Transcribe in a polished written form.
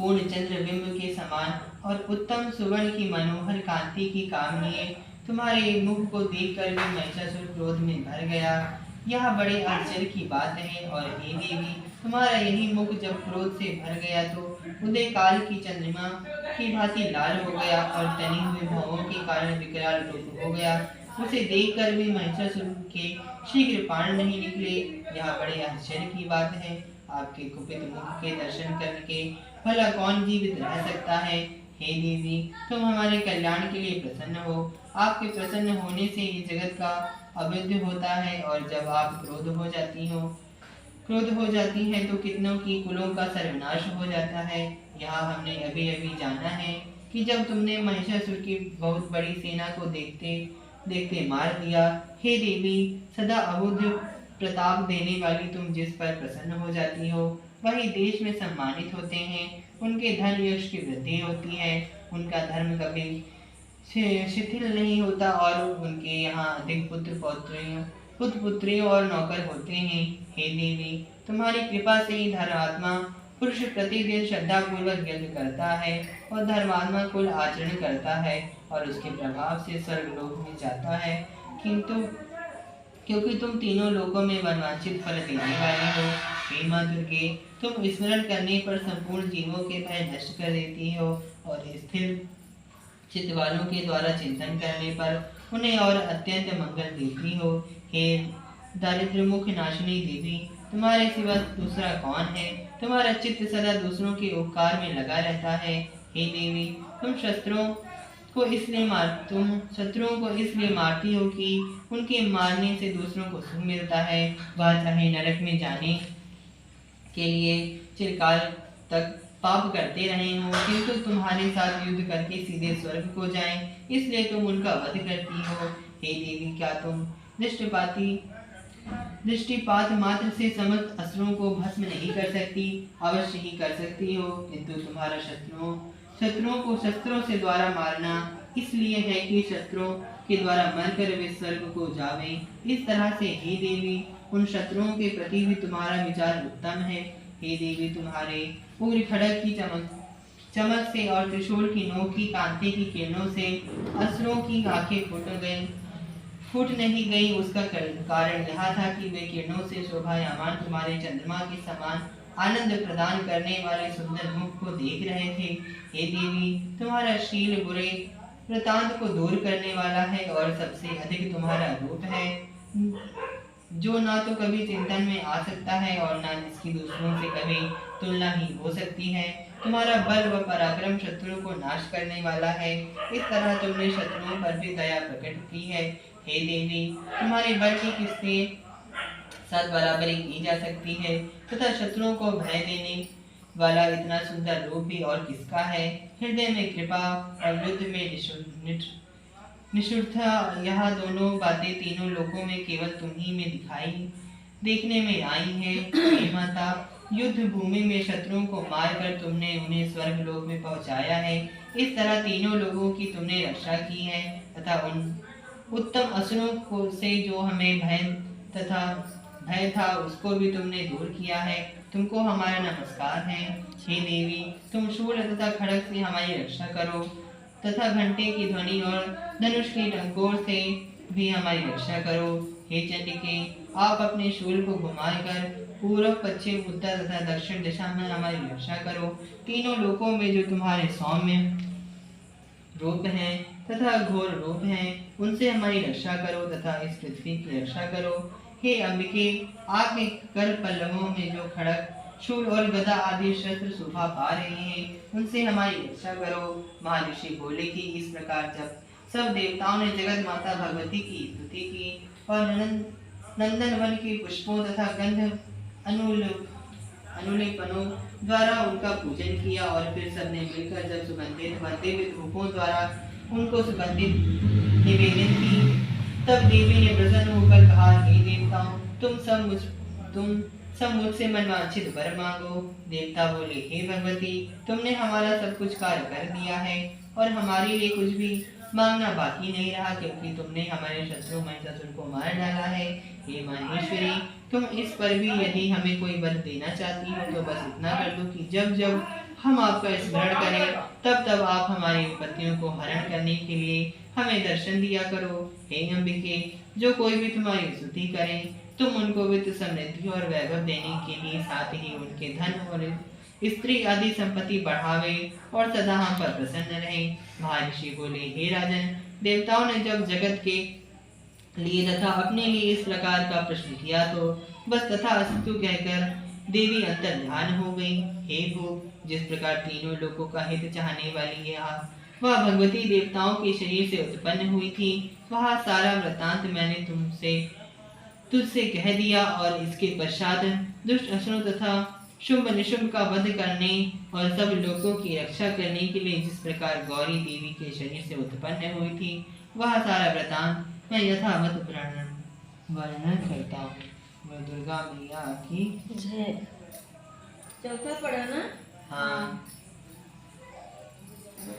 पूर्ण चंद्र बिंब के समान और उत्तम सुवर्ण की मनोहर कांति की कामनीय तुम्हारे मुख को देखकर भी महिषासुर क्रोध में भर गया। यह बड़े आश्चर्य की बात है। और हे देवी, तुम्हारा यही मुख जब क्रोध से भर गया तो उदय काल की चंद्रमा की भांति लाल हो गया और तनी हुए भावों के कारण विकराल रूप हो गया। उसे देखकर भी महिषासुर के शीघ्र प्राण नहीं निकले। यह बड़े आश्चर्य की बात है। आपके कुपित मुख के दर्शन करके भला कौन जीवित रह सकता है। हे देवी, तुम हमारे कल्याण के लिए प्रसन्न हो। आपके प्रसन्न होने से ये जगत का अवरुद्ध होता है। और जब आप क्रोध हो जाती हैं तो कितनों की कुलों का सर्वनाश हो जाता है। यह हमने अभी अभी जाना है कि जब तुमने महिषासुर की बहुत बड़ी सेना को देखते देखते मार दिया। हे देवी, सदा अबुद्ध प्रताप देने वाली तुम जिस पर प्रसन्न हो जाती हो वही देश में सम्मानित होते हैं। उनके धन यश की वृद्धि होती है। उनका धर्म कभी शिथिल नहीं होता और उनके यहाँ अधिक पुत्र पुत्रियों और नौकर होते हैं। हे देवी, तुम्हारी कृपा से ही धर्मात्मा पुरुष प्रतिदिन श्रद्धा पूर्वक यज्ञ करता है और धर्मात्मा कुल आचरण करता है और उसके प्रभाव से स्वर्गलोक में जाता है। किंतु क्योंकि तुम तीनों लोकों में मनवांछित फल देने वाली हो, हे मां दुर्गे, तुम स्मरण करने पर संपूर्ण जीवों के भय नष्ट कर देती हो और स्थिर चित्त वालों के द्वारा चिंतन करने पर उन्हें और अत्यंत मंगल देती हो। हे दारिद्र्य मुख नाशिनी देवी, तुम्हारे सिवा दूसरा कौन है। तुम्हारा चित्त सदा दूसरों के उपकार में लगा रहता है। हे देवी, तुम शत्रुओं को इसलिए मारती हो कि उनके मारने से दूसरों को सुख मिलता है। वह चाहे नरक में जाने के लिए चिरकाल तक पाप करते रहे हो, किंतु तुम्हारे साथ युद्ध करके सीधे स्वर्ग को जाएं, इसलिए तुम उनका वध करती हो। हे देवी, क्या तुम दृष्टिपात मात्र से समस्त असुरों को भस्म नहीं कर सकती? अवश्य ही कर सकती हो, किंतु तुम्हारा शत्रुओं को शस्त्रों से द्वारा मारना इसलिए है कि शस्त्रों के द्वारा मरकर वे स्वर्ग को जावे। इस तरह से हे देवी, उन शत्रुओं के प्रति भी तुम्हारा विचार उत्तम है। हे देवी, तुम्हारे उग्र खड़ग की चमक से और त्रिशूल की नोक की कांति की किरणों से असुरों की आंखें फूट नहीं गई। उसका कारण यह था कि वे किरणों से शोभायमान तुम्हारे चंद्रमा के समान आनंद प्रदान करने वाले सुंदर मुख को देख रहे थे। हे देवी, तुम्हारा शील बुरे वृतांत को दूर करने वाला है और सबसे अधिक तुम्हारा रूप है, जो ना तो कभी चिंतन में आ सकता है और ना जिसकी दूसरों से कभी तुलना ही हो सकती है। तुम्हारा बल व पराक्रम शत्रुओं को नाश करने वाला है। इस तरह तुमने शत्रुओं पर भी दया प्रकट की है। हे देवी, तुम्हारे बल की किससे साथ बराबरी की जा सकती है तथा शत्रुओं को भय देने वाला इतना सुंदर रूप भी और किसका है। हृदय में कृपा और युद्ध में निष्ठुरता, यह दोनों बातें तीनों लोकों में केवल तुम ही में देखने में आई है। हे माता, युद्ध भूमि में शत्रुओं को मारकर तुमने उन्हें स्वर्ग लोक में पहुंचाया है। इस तरह तीनों लोगों की तुमने रक्षा की है तथा उन उत्तम असुरों को से जो हमें भय था उसको भी तुमने दूर किया है। तुमको हमारा नमस्कार है। हे देवी, तुम शूल तथा खड़ग से हमारी रक्षा करो तथा घंटे की ध्वनि और धनुष की टंकोर से भी हमारी रक्षा करो। हे चंडिके, आप अपने शूल को घुमाकर पूर्व पश्चिम उत्तर तथा दक्षिण दिशा में हमारी रक्षा करो। तीनों लोकों में जो तुम्हारे सौम्य रूप हैं तथा घोर रूप हैं, उनसे हमारी रक्षा करो तथा इस पृथ्वी की रक्षा करो। हे अंबिके, आपके कर पल्लवों में जो खड़ग शूल और गदा आदि शस्त्र शोभा पा रहे हैं, उनसे हमारी रक्षा करो। महर्षि बोले कि इस प्रकार जब सब देवताओं ने जगत माता भगवती की स्तुति की और नंदन वन के पुष्पों तथा गंध अनुलेपनों द्वारा उनका पूजन किया और फिर सबने मिलकर जब सुगंधित व दिव्य धूपों द्वारा उनको सुगंधित निवेदन की, तब देवी ने प्रसन्न होकर कहा, हे देवताओं, तुम सब मुझसे मनवांछित वर मांगो। देवता बोले, हे भगवती, तुमने हमारा सब कुछ कार्य कर दिया है और हमारे लिए कुछ भी मांगना बाकी नहीं रहा, क्योंकि तुमने हमारे शत्रु महिषासुर को मार डाला है। हे माहेश्वरी, तुम इस पर भी यदि हमें कोई वर देना चाहती हो तो बस इतना कर दो कि जब जब हम आपका स्मरण करें, तब तब आप हमारी विपत्तियों को हरण करने के लिए हमें दर्शन दिया करो। हे अंबिके, जो कोई भी तुम्हारी स्तुति करे, तुम उनको वित्त समृद्धि और वैभव देने के लिए, साथ ही उनके धन और स्त्री आदि संपत्ति बढ़ावे और सदा हम पर प्रसन्न रहे। महर्षि बोले, हे राजन, देवताओं ने जब जगत के लिए तथा अपने लिए इस प्रकार का प्रश्न किया तो बस तथा अस्तु कहकर देवी अंतर ध्यान हो गई। हे भूप, जिस प्रकार तीनों लोगों का हित चाहने वाली यह वह भगवती देवताओं के शरीर से उत्पन्न हुई थी, वह सारा वृतांत मैंने तुझसे कह दिया। और इसके पश्चात दुष्ट असुरों तथा शुंभ निशुंभ का वध करने और सब लोगों की रक्षा करने के लिए जिस प्रकार गौरी देवी के शरीर से उत्पन्न हुई थी, वह सारा वृतांत मैं यथावत वर्णन करता हूँ। मैं दुर्गा मैया की जय। चौथा पढ़ा ना।